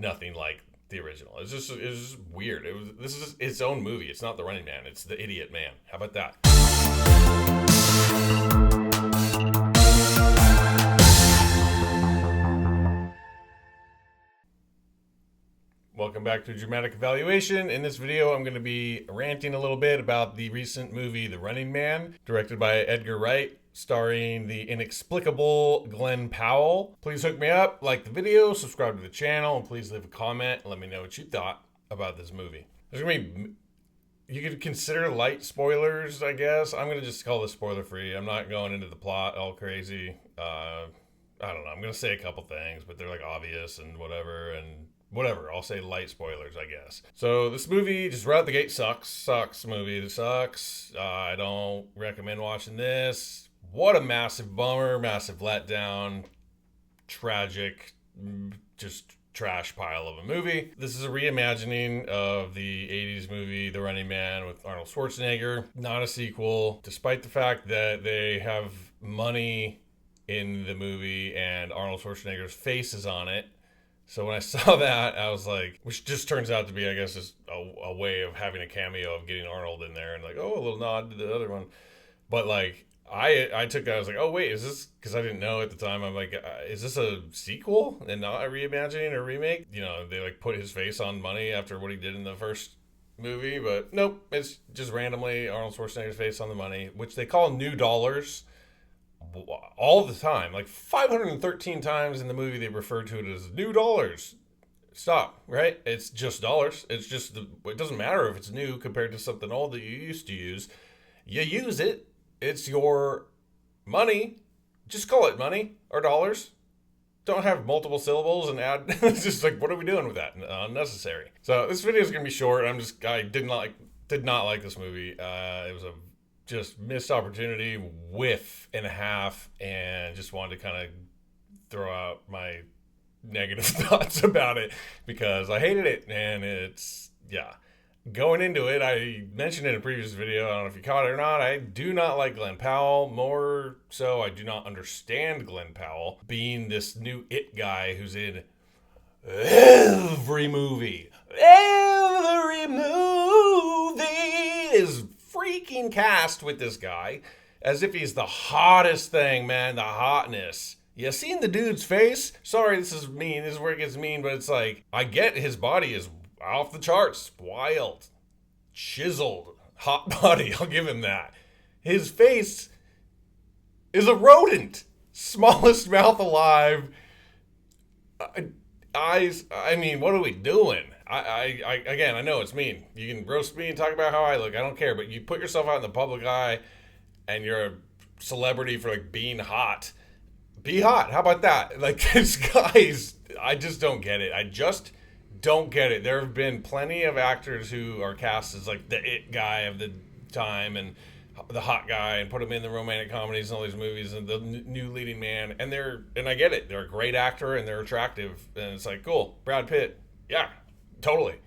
nothing like the original. It's just weird. This is its own movie. It's not The Running Man. It's The Idiot Man. How about that? Welcome back to Dramatic Evaluation. In this video, I'm going to be ranting a little bit about the recent movie The Running Man, directed by Edgar Wright, starring the inexplicable Glen Powell. Please hook me up, like the video, subscribe to the channel, and please leave a comment and let me know what you thought about this movie. There's going to be, you could consider light spoilers, I guess. I'm going to just call this spoiler free. I'm not going into the plot all crazy. I don't know. I'm going to say a couple things, but they're like obvious and whatever. I'll say light spoilers, I guess. So this movie, just right out the gate, sucks movie. It sucks. I don't recommend watching this. What a massive bummer, massive letdown, tragic, just trash pile of a movie. This is a reimagining of the 80s movie The Running Man with Arnold Schwarzenegger. Not a sequel, despite the fact that they have money in the movie and Arnold Schwarzenegger's face is on it. So when I saw that, I was like, which just turns out to be, I guess, just a way of having a cameo of getting Arnold in there and like, oh, a little nod to the other one. But like, I took that, I was like, oh wait, is this, because I didn't know at the time, I'm like, is this a sequel and not a reimagining or remake? You know, they like put his face on money after what he did in the first movie, but nope, it's just randomly Arnold Schwarzenegger's face on the money, which they call new dollars all the time. Like 513 times in the movie they refer to it as new dollars. Stop, right? It's just dollars. It's just, it doesn't matter if it's new compared to something old that you used to use. You use it. It's your money. Just call it money or dollars. Don't have multiple syllables and add. It's just like, what are we doing with that? Unnecessary. So this video is gonna be short. I did not like this movie. It was a just missed opportunity, whiff and a half, and just wanted to kind of throw out my negative thoughts about it because I hated it, and it's, yeah. Going into it, I mentioned in a previous video, I don't know if you caught it or not, I do not like Glen Powell. More so, I do not understand Glen Powell being this new it guy who's in every movie. Every movie is freaking cast with this guy as if he's the hottest thing, man, the hotness. You seen the dude's face? Sorry, this is mean. This is where it gets mean, but it's like, I get his body is off the charts, wild, chiseled, hot body. I'll give him that. His face is a rodent. Smallest mouth alive. Eyes. I mean, what are we doing? Again, I know it's mean. You can roast me and talk about how I look. I don't care. But you put yourself out in the public eye and you're a celebrity for like being hot. Be hot. How about that? Like this guy's, I just don't get it. I just don't get it. There have been plenty of actors who are cast as like the it guy of the time and the hot guy and put them in the romantic comedies and all these movies and the new leading man. And I get it. They're a great actor and they're attractive. And it's like, cool. Brad Pitt. Yeah, totally.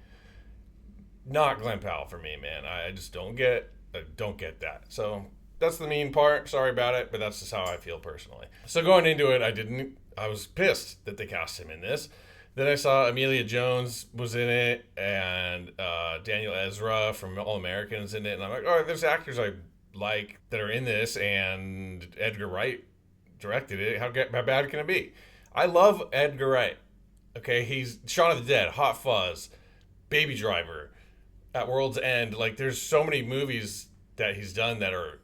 Not Glen Powell for me, man. I just don't get that. So that's the mean part. Sorry about it, but that's just how I feel personally. So going into it, I was pissed that they cast him in this. Then I saw Emilia Jones was in it, and Daniel Ezra from All Americans in it, and I'm like, oh, there's actors I like that are in this, and Edgar Wright directed it. How bad can it be? I love Edgar Wright. Okay, he's Shaun of the Dead, Hot Fuzz, Baby Driver, At World's End. Like, there's so many movies that he's done that are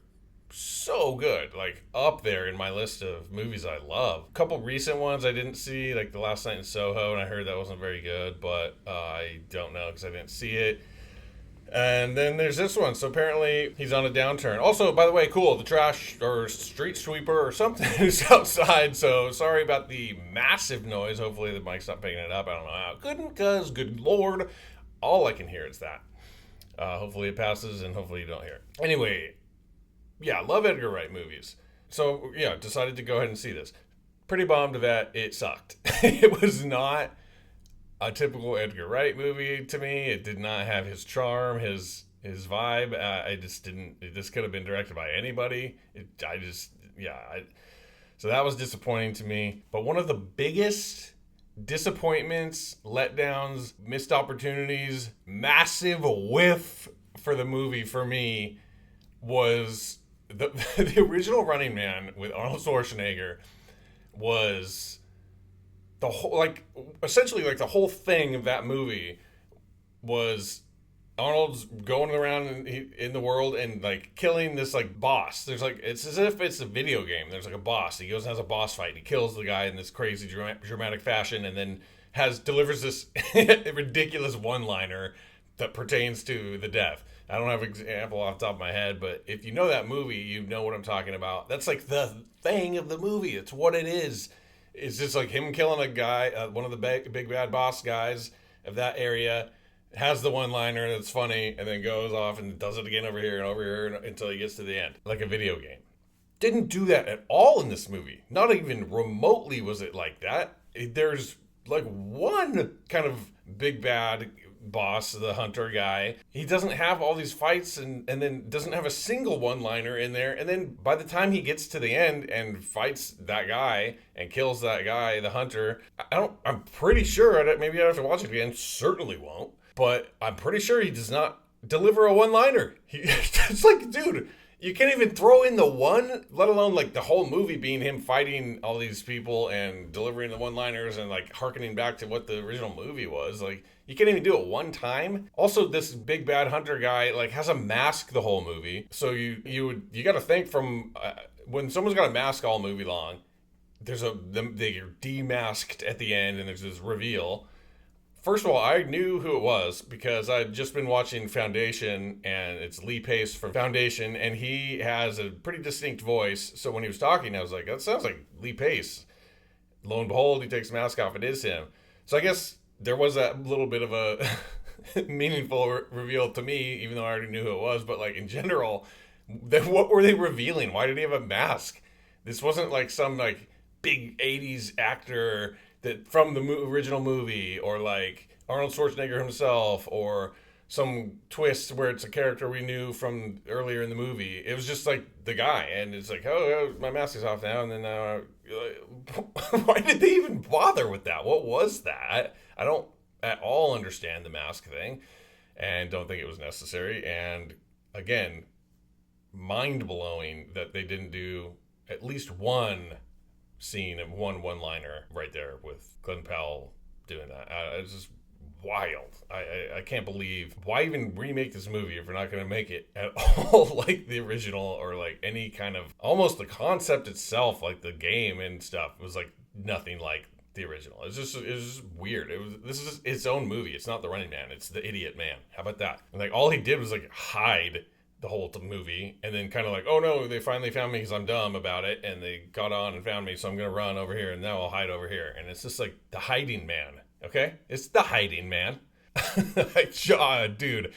so good, like up there in my list of movies I love. A couple recent ones I didn't see, like The Last Night in Soho, and I heard that wasn't very good, but I don't know because I didn't see it. And then there's this one. So apparently he's on a downturn. Also, by the way, cool, the trash or street sweeper or something is outside. So sorry about the massive noise. Hopefully the mic's not picking it up. I don't know how. Couldn't, because good Lord, all I can hear is that. Hopefully it passes and hopefully you don't hear it. Anyway, yeah, love Edgar Wright movies. So, yeah, decided to go ahead and see this. Pretty bummed that it sucked. It was not a typical Edgar Wright movie to me. It did not have his charm, his vibe. I just didn't. This could have been directed by anybody. So that was disappointing to me. But one of the biggest disappointments, letdowns, missed opportunities, massive whiff for the movie for me was the original Running Man with Arnold Schwarzenegger was the whole, like, essentially, like, the whole thing of that movie was Arnold's going around in the world and, like, killing this, like, boss. There's, like, it's as if it's a video game. There's, like, a boss. He goes and has a boss fight. And he kills the guy in this crazy dramatic fashion, and then delivers this ridiculous one-liner that pertains to the death. I don't have an example off the top of my head, but if you know that movie, you know what I'm talking about. That's, like, the thing of the movie. It's what it is. It's just, like, him killing a guy, one of the big bad boss guys of that area, has the one-liner that's funny, and then goes off and does it again over here until he gets to the end, like a video game. Didn't do that at all in this movie. Not even remotely was it like that. There's, like, one kind of big bad boss, the hunter guy. He doesn't have all these fights and then doesn't have a single one-liner in there. And then by the time he gets to the end and fights that guy and kills that guy, the hunter, I'm pretty sure, maybe I'd have to watch it again, certainly won't, but I'm pretty sure he does not deliver a one-liner. It's like, dude, you can't even throw in the one, let alone, like, the whole movie being him fighting all these people and delivering the one-liners and, like, hearkening back to what the original movie was. Like, you can't even do it one time. Also, this big bad hunter guy, like, has a mask the whole movie. So you got to think from when someone's got a mask all movie long, they're demasked at the end and there's this reveal. First of all, I knew who it was because I'd just been watching Foundation, and it's Lee Pace from Foundation, and he has a pretty distinct voice. So when he was talking, I was like, that sounds like Lee Pace. Lo and behold, he takes the mask off. It is him. So I guess there was that little bit of a meaningful reveal to me, even though I already knew who it was. But, like, in general, what were they revealing? Why did he have a mask? This wasn't like some, like, big 80s actor that from the original movie, or like Arnold Schwarzenegger himself, or some twist where it's a character we knew from earlier in the movie. It was just like the guy, and it's like, oh, my mask is off now, and then why did they even bother with that? What was that? I don't at all understand the mask thing, and don't think it was necessary. And again, mind-blowing that they didn't do at least one scene and one-liner right there with Glen Powell doing that. It's just wild. I can't believe, why even remake this movie if we're not going to make it at all like the original, or like any kind of, almost the concept itself, like the game and stuff, was like nothing like the original. It was just weird. This is its own movie. It's not The Running Man. It's The Idiot Man. How about that? And like all he did was like hide the whole movie, and then kind of like, oh no, they finally found me because I'm dumb about it, and they got on and found me, so I'm gonna run over here, and now I'll hide over here. And it's just like the hiding man. Okay, it's the hiding man. Dude,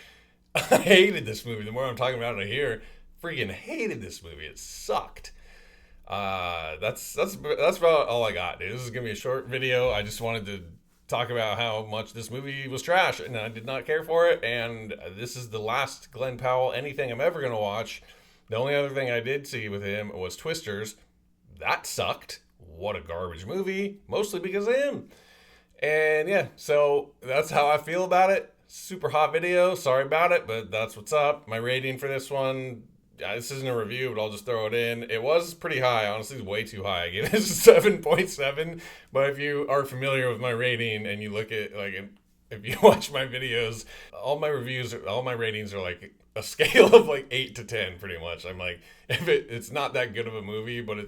I hated this movie. The more I'm talking about it here, freaking hated this movie. It sucked. That's about all I got, dude. This is gonna be a short video. I just wanted to talk about how much this movie was trash, and I did not care for it, and this is the last Glen Powell anything I'm ever going to watch. The only other thing I did see with him was Twisters. That sucked. What a garbage movie, mostly because of him. And yeah, so that's how I feel about it. Super hot video, sorry about it, but that's what's up. My rating for this one, this isn't a review, but I'll just throw it in. It was pretty high. Honestly, it's way too high. I gave it 7.7. But if you are familiar with my rating and you look at, like, if you watch my videos, all my ratings are like a scale of like 8 to 10, pretty much. I'm like, if it's not that good of a movie, but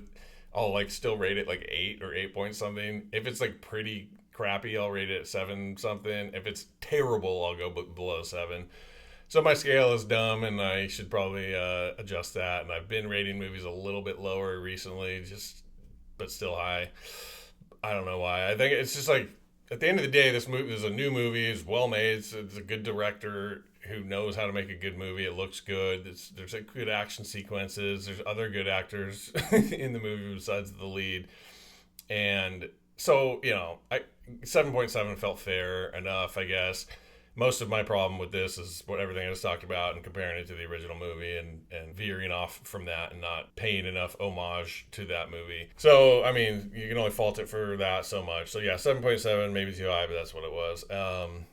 I'll like still rate it like 8 or 8 point something. If it's like pretty crappy, I'll rate it 7 something. If it's terrible, I'll go below 7. So my scale is dumb, and I should probably adjust that. And I've been rating movies a little bit lower recently, but still high. I don't know why. I think it's just like, at the end of the day, this movie is a new movie. It's well made. It's a good director who knows how to make a good movie. It looks good. There's like good action sequences. There's other good actors in the movie besides the lead. And so, 7.7 felt fair enough, I guess. most of my problem with this is what everything I just talked about and comparing it to the original movie and veering off from that and not paying enough homage to that movie. So, I mean, you can only fault it for that so much. So, yeah, 7.7, maybe too high, but that's what it was. And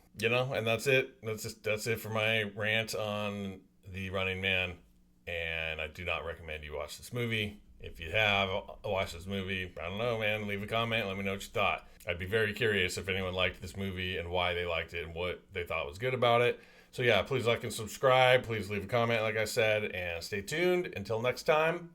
that's it. That's it for my rant on The Running Man. And I do not recommend you watch this movie. If you have watched this movie, I don't know, man, leave a comment. Let me know what you thought. I'd be very curious if anyone liked this movie and why they liked it and what they thought was good about it. So yeah, please like and subscribe. Please leave a comment, like I said, and stay tuned. Until next time,